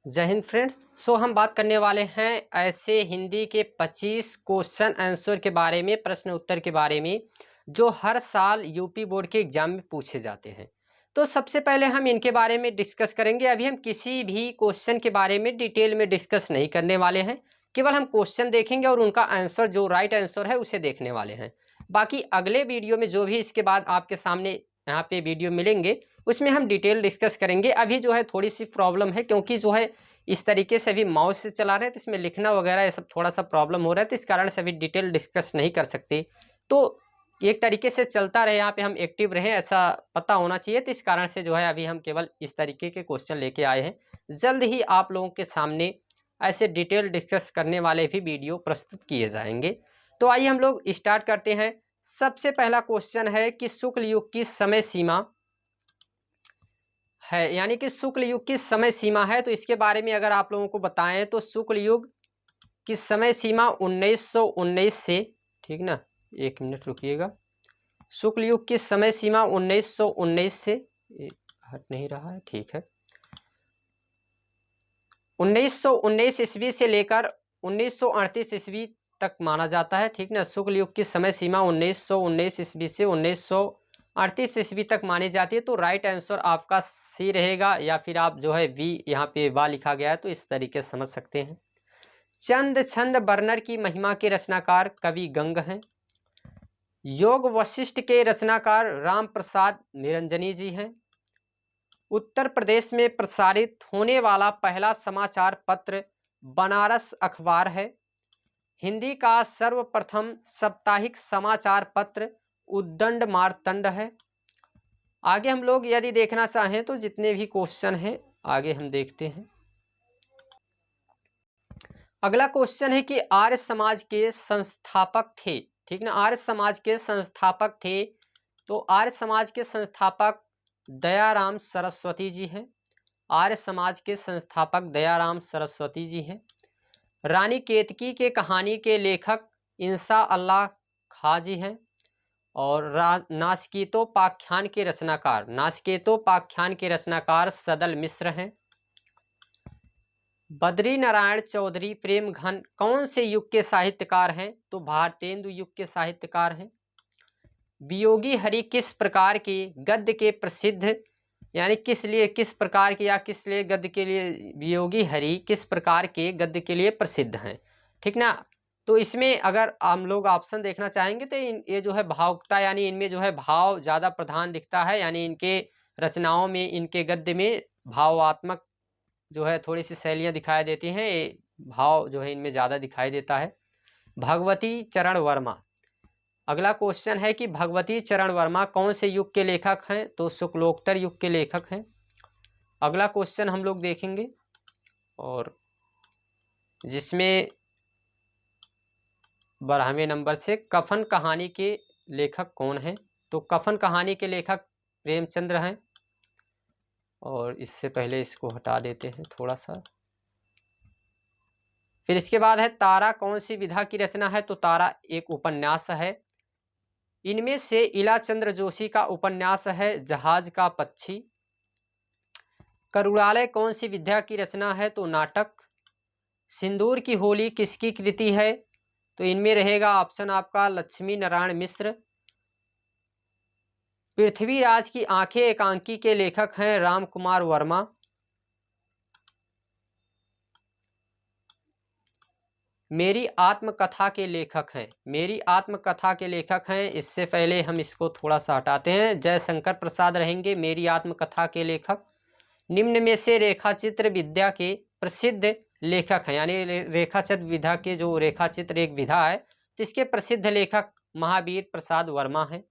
जय हिंद फ्रेंड्स। सो हम बात करने वाले हैं ऐसे हिंदी के 25 क्वेश्चन आंसर के बारे में, प्रश्न उत्तर के बारे में, जो हर साल यूपी बोर्ड के एग्जाम में पूछे जाते हैं। तो सबसे पहले हम इनके बारे में डिस्कस करेंगे। अभी हम किसी भी क्वेश्चन के बारे में डिटेल में डिस्कस नहीं करने वाले हैं, केवल हम क्वेश्चन देखेंगे और उनका आंसर, जो राइट आंसर है, उसे देखने वाले हैं। बाकी अगले वीडियो में जो भी इसके बाद आपके सामने यहाँ पे वीडियो मिलेंगे, उसमें हम डिटेल डिस्कस करेंगे। अभी जो है थोड़ी सी प्रॉब्लम है, क्योंकि जो है इस तरीके से अभी माउस से चला रहे हैं तो इसमें लिखना वगैरह ये सब थोड़ा सा प्रॉब्लम हो रहा है, तो इस कारण से अभी डिटेल डिस्कस नहीं कर सकते। तो एक तरीके से चलता रहे, यहाँ पे हम एक्टिव रहें, ऐसा पता होना चाहिए। तो इस कारण से जो है अभी हम केवल इस तरीके के क्वेश्चन लेके आए हैं। जल्द ही आप लोगों के सामने ऐसे डिटेल डिस्कस करने वाले भी वीडियो प्रस्तुत किए जाएंगे। तो आइए हम लोग स्टार्ट करते हैं। सबसे पहला क्वेश्चन है कि शुक्ल युग की समय सीमा है, यानी कि शुक्ल युग की समय सीमा है। तो इसके बारे में अगर आप लोगों को बताएं तो शुक्ल युग की समय सीमा 1919 से, ठीक ना, एक मिनट रुकिएगा। शुक्ल युग की समय सीमा 1919 से, हट नहीं रहा है, ठीक है, 1919 ईस्वी से लेकर 1938 ईस्वी तक माना जाता है, ठीक ना। शुक्ल युग की समय सीमा 1919 ईस्वी से 1938 ईस्वी तक मानी जाती है। तो राइट आंसर आपका सी रहेगा, या फिर आप जो है बी, यहाँ पे वा लिखा गया है तो इस तरीके से समझ सकते हैं। चंद छंद बर्नर की महिमा के रचनाकार कवि गंग हैं। योग वशिष्ठ के रचनाकार राम प्रसाद निरंजनी जी हैं। उत्तर प्रदेश में प्रसारित होने वाला पहला समाचार पत्र बनारस अखबार है। हिंदी का सर्वप्रथम साप्ताहिक समाचार पत्र उद्दंड मार्तंड है। आगे हम लोग यदि देखना चाहें तो जितने भी क्वेश्चन हैं आगे हम देखते हैं। अगला क्वेश्चन है कि आर्य समाज के संस्थापक थे, ठीक ना। आर्य समाज के संस्थापक थे, तो आर्य समाज के संस्थापक दयाराम सरस्वती जी हैं। आर्य समाज के संस्थापक दयाराम सरस्वती जी हैं। रानी केतकी के कहानी के लेखक इंसा अल्लाह खां जी हैं। और नास्कितोपाख्यान के रचनाकार सदल मिश्र हैं। बद्री नारायण चौधरी प्रेम घन कौन से युग के साहित्यकार हैं, तो भारतेंदु युग के साहित्यकार हैं। वियोगी हरि किस प्रकार के गद्य के प्रसिद्ध, यानी किस प्रकार के, या किस लिए गद्य के लिए, वियोगी हरि किस प्रकार के गद्य के लिए प्रसिद्ध हैं, ठीक ना। तो इसमें अगर हम लोग ऑप्शन देखना चाहेंगे तो ये जो है भावुकता, यानी इनमें जो है भाव ज़्यादा प्रधान दिखता है, यानी इनके रचनाओं में, इनके गद्य में भावात्मक जो है थोड़ी सी शैलियाँ दिखाई देती हैं, भाव जो है इनमें ज़्यादा दिखाई देता है। भगवती चरण वर्मा। अगला क्वेश्चन है कि भगवती चरण वर्मा कौन से युग के लेखक हैं, तो शुक्लोत्तर युग के लेखक हैं। अगला क्वेश्चन हम लोग देखेंगे, और जिसमें 12वें नंबर से कफन कहानी के लेखक कौन हैं, तो कफन कहानी के लेखक प्रेमचंद्र हैं। और इससे पहले इसको हटा देते हैं थोड़ा सा। फिर इसके बाद है तारा कौन सी विधा की रचना है, तो तारा एक उपन्यास है। इनमें से इलाचंद्र जोशी का उपन्यास है जहाज का पक्षी। करुणालय कौन सी विद्या की रचना है, तो नाटक। सिंदूर की होली किसकी कृति है, तो इनमें रहेगा ऑप्शन आपका लक्ष्मी नारायण मिश्र। पृथ्वीराज की आंखें एकांकी के लेखक हैं राम कुमार वर्मा। मेरी आत्मकथा के लेखक हैं, इससे पहले हम इसको थोड़ा सा हटाते हैं, जयशंकर प्रसाद रहेंगे मेरी आत्मकथा के लेखक। निम्न में से रेखाचित्र विद्या के प्रसिद्ध लेखक हैं, यानी रेखाचित्र विधा के, जो रेखाचित्र एक विधा है, तो इसके प्रसिद्ध लेखक महावीर प्रसाद वर्मा हैं।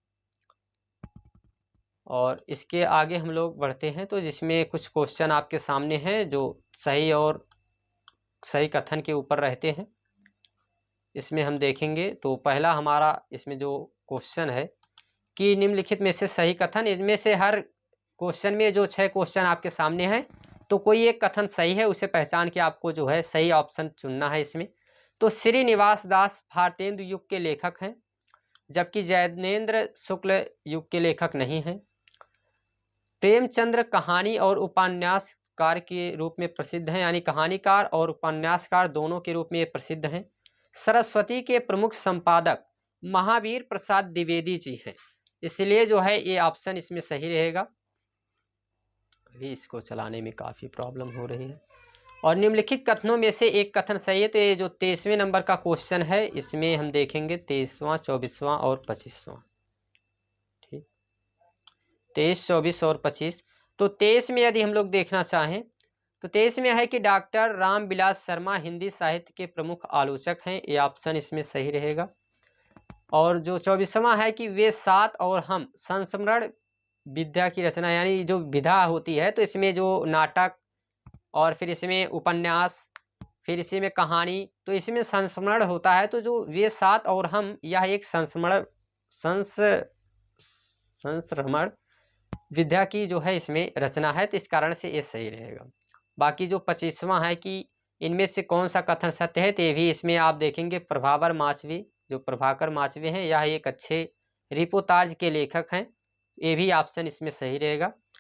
और इसके आगे हम लोग बढ़ते हैं, तो जिसमें कुछ क्वेश्चन आपके सामने हैं जो सही और सही कथन के ऊपर रहते हैं। इसमें हम देखेंगे तो पहला हमारा इसमें जो क्वेश्चन है कि निम्नलिखित में से सही कथन, इनमें से हर क्वेश्चन में जो 6 क्वेश्चन आपके सामने हैं, तो कोई एक कथन सही है, उसे पहचान के आपको जो है सही ऑप्शन चुनना है इसमें। तो श्रीनिवास दास भारतेंदु युग के लेखक हैं, जबकि जैनेन्द्र शुक्ल युग के लेखक नहीं हैं। प्रेमचंद्र कहानी और उपन्यासकार के रूप में प्रसिद्ध हैं, यानी कहानीकार और उपन्यासकार दोनों के रूप में ये प्रसिद्ध हैं। सरस्वती के प्रमुख संपादक महावीर प्रसाद द्विवेदी जी हैं, इसलिए जो है ये ऑप्शन इसमें सही रहेगा। अभी इसको चलाने में काफ़ी प्रॉब्लम हो रही है। और निम्नलिखित कथनों में से एक कथन सही है, तो ये जो 23वें नंबर का क्वेश्चन है इसमें हम देखेंगे 23वां, 24वां और 25वां। ठीक, 23, 24 और 25। तो 23 में यदि हम लोग देखना चाहें तो 23 में है कि डॉक्टर रामविलास शर्मा हिंदी साहित्य के प्रमुख आलोचक हैं, ये ऑप्शन इसमें सही रहेगा। और जो 24वां है कि वे सात और हम संस्मरण विद्या की रचना, यानी जो विधा होती है, तो इसमें जो नाटक और फिर इसमें उपन्यास, फिर इसी में कहानी, तो इसमें संस्मरण होता है। तो जो वे सात और हम, यह एक संस्मरण विद्या की जो है इसमें रचना है, तो इस कारण से ये सही रहेगा। बाकी जो 25वां है कि इनमें से कौन सा कथन सत्य है, तो ये भी इसमें आप देखेंगे प्रभाकर माचवी, जो प्रभाकर माचवी हैं, यह एक अच्छे रिपोर्टाज के लेखक हैं, ये भी ऑप्शन इसमें सही रहेगा।